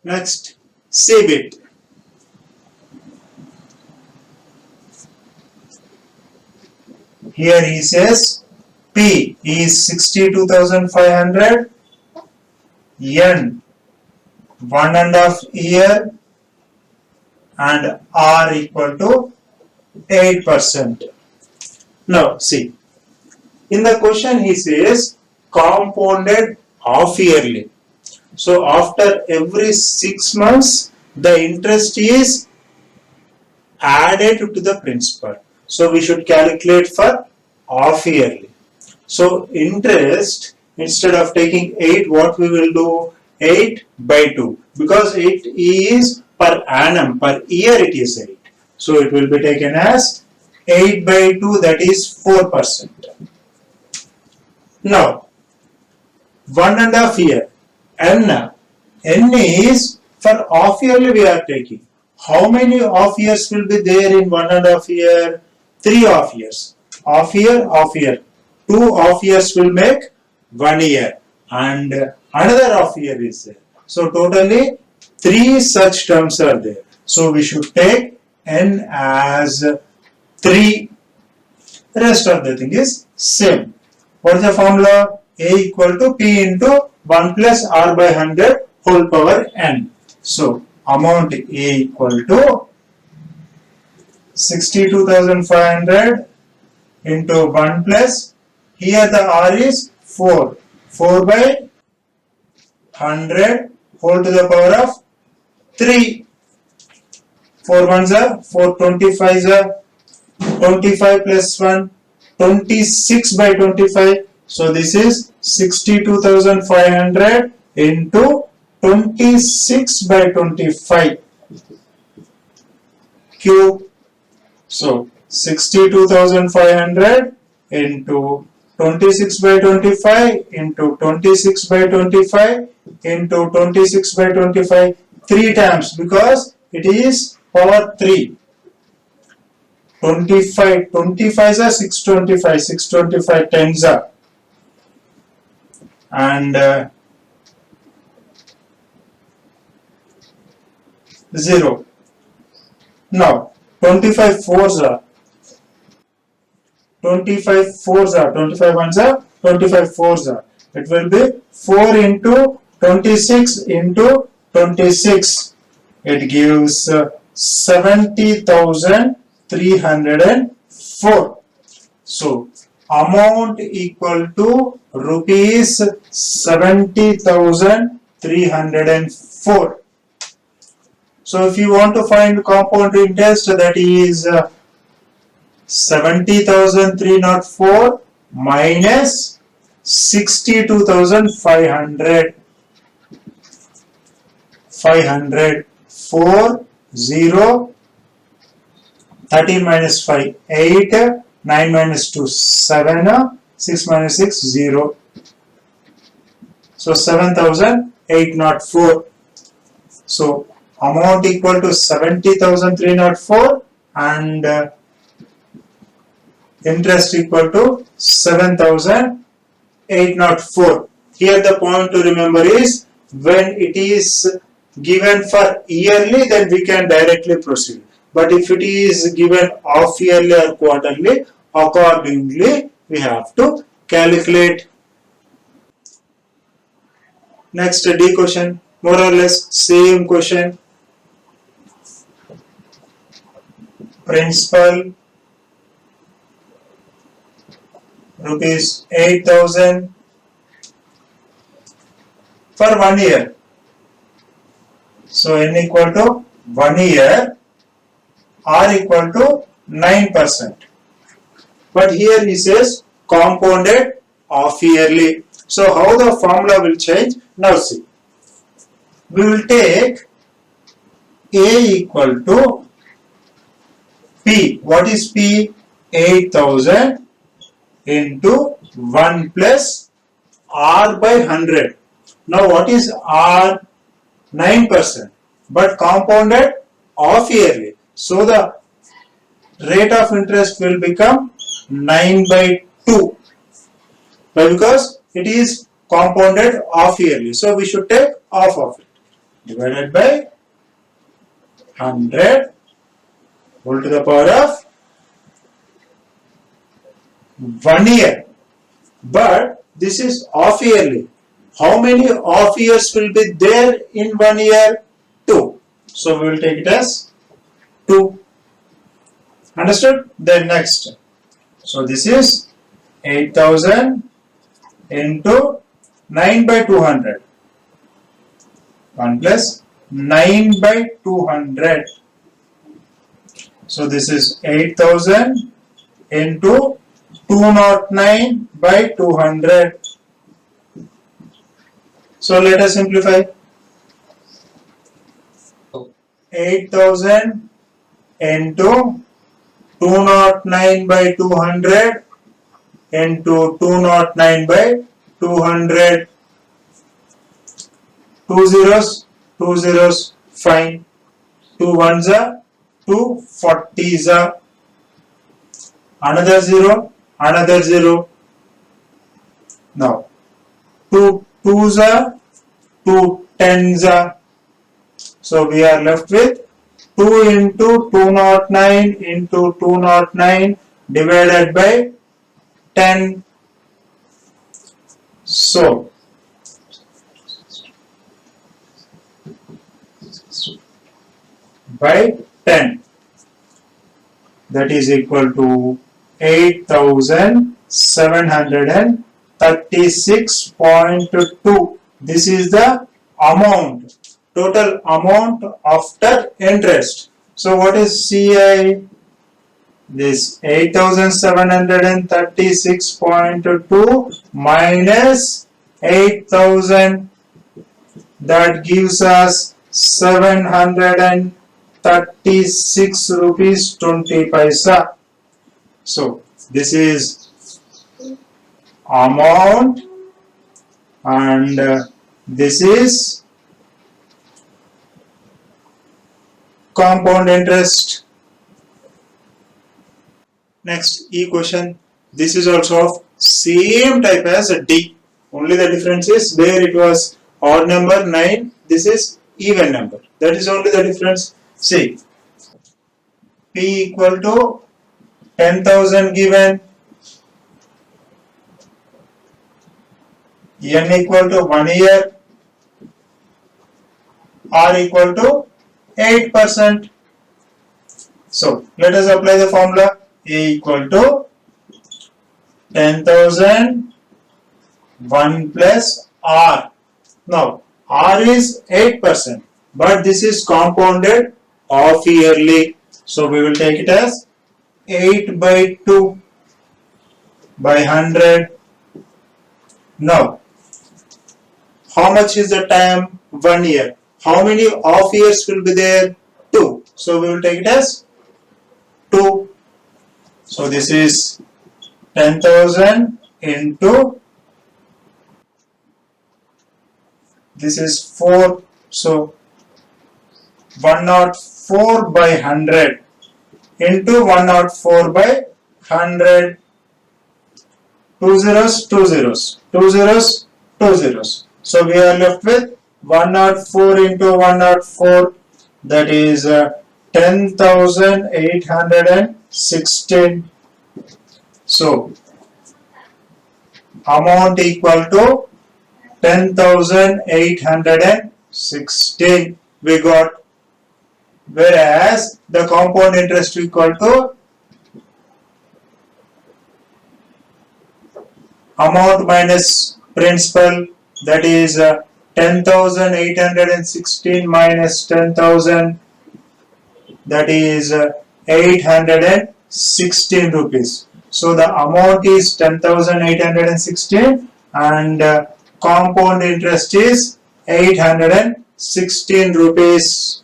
Next, CBIT. Here he says P is 62,500, N 1.5 year, and R equal to 8%. Now see, in the question he says compounded half yearly. So after every 6 months the interest is added to the principal. So we should calculate for half yearly. So interest, instead of taking 8, what we will do? 8 by 2, because it is per annum, per year it is 8. So it will be taken as 8 by 2, that is 4%. Now 1.5 year, N is for half yearly we are taking. How many half years will be there in 1.5 year? 3 half years. Half year, half year. 2 half years will make 1 year, and another half year is there. So totally 3 such terms are there. So we should take N as 3. The rest of the thing is same. What is the formula? A equal to P into 1 plus R by 100 whole power N. So amount A equal to 62,500 into 1 plus, here the R is 4. 4 by 100 whole to the power of 3. 4 ones are 4, 25 are 25 plus 1, 26 by 25. So this is 62,500 into 26 by 25 cube. So 62,500 into 26 by 25 into 26 by 25 into 26 by 25, 3 times, because it is power 3. 25 25s are 625, 625 tens are, and 0. Now 25 fours are 25 fours are 25 ones are 25 fours are. It will be 4 into 26 into 26. It gives 70,304. So amount equal to rupees 70,304. So if you want to find compound interest, that is 70,304 minus 62,500. 500, 4, 0, 13 minus 5, 8, 9 minus 2, 7, 6 minus 6, 0. So 7,804. So amount equal to 70,304 and interest equal to 7,804. Here the point to remember is, when it is given for yearly, then we can directly proceed. But if it is given half yearly or quarterly, accordingly we have to calculate. Next, D question, more or less same question. Principal rupees 8,000 for 1 year. So N equal to 1 year, R equal to 9%. But here he says compounded half yearly. So how the formula will change? Now see, we will take A equal to P. What is P? 8,000 into 1 plus R by 100. Now what is R? 9%, but compounded half yearly. So the rate of interest will become 9 by 2. Why? Because it is compounded half yearly. So we should take half of it. divided by 100 whole to the power of 1 year. But this is half yearly. How many half years will be there in 1 year? 2. So we will take it as 2. Understood? Then next. So this is 8000 into 9 by 200. 1 plus 9 by 200. So this is 8000 into 209 by 200. So let us simplify. 8000 into 209 by 200 into 209 by 200. 2 zeros, fine. 2 ones are 2 40s are. Another 0, another 0. Now 2 2s are 2 10s are. So we are left with 2 into 209 into 209 divided by 10. So by 10, that is equal to 8736.2. This is the amount, total amount after interest. So what is CI? This 8736.2 minus 8000, that gives us 736 rupees 20 paisa. So this is amount and this is compound interest. Next E question. This is also of same type as a D. Only the difference is there it was odd number 9. This is even number. That is only the difference. See, P equal to 10,000 given, N equal to 1 year, R equal to 8%. So let us apply the formula. A equal to 10,000 1 plus R. Now R is 8%, but this is compounded half yearly. So we will take it as 8 by 2 by 100. Now, how much is the time? 1 year. How many half years will be there? 2. So we will take it as 2. So this is 10,000 into, this is 4. So 104 by 100 into 104 by 100. 2 zeros, 2 zeros, 2 zeros, 2 zeros. So we are left with 104 into 104, that is 10,816. So amount equal to 10,816 we got, whereas the compound interest equal to amount minus principal, that is 10,816 minus 10,000, that is 816 rupees. So the amount is 10,816 and compound interest is 816 rupees.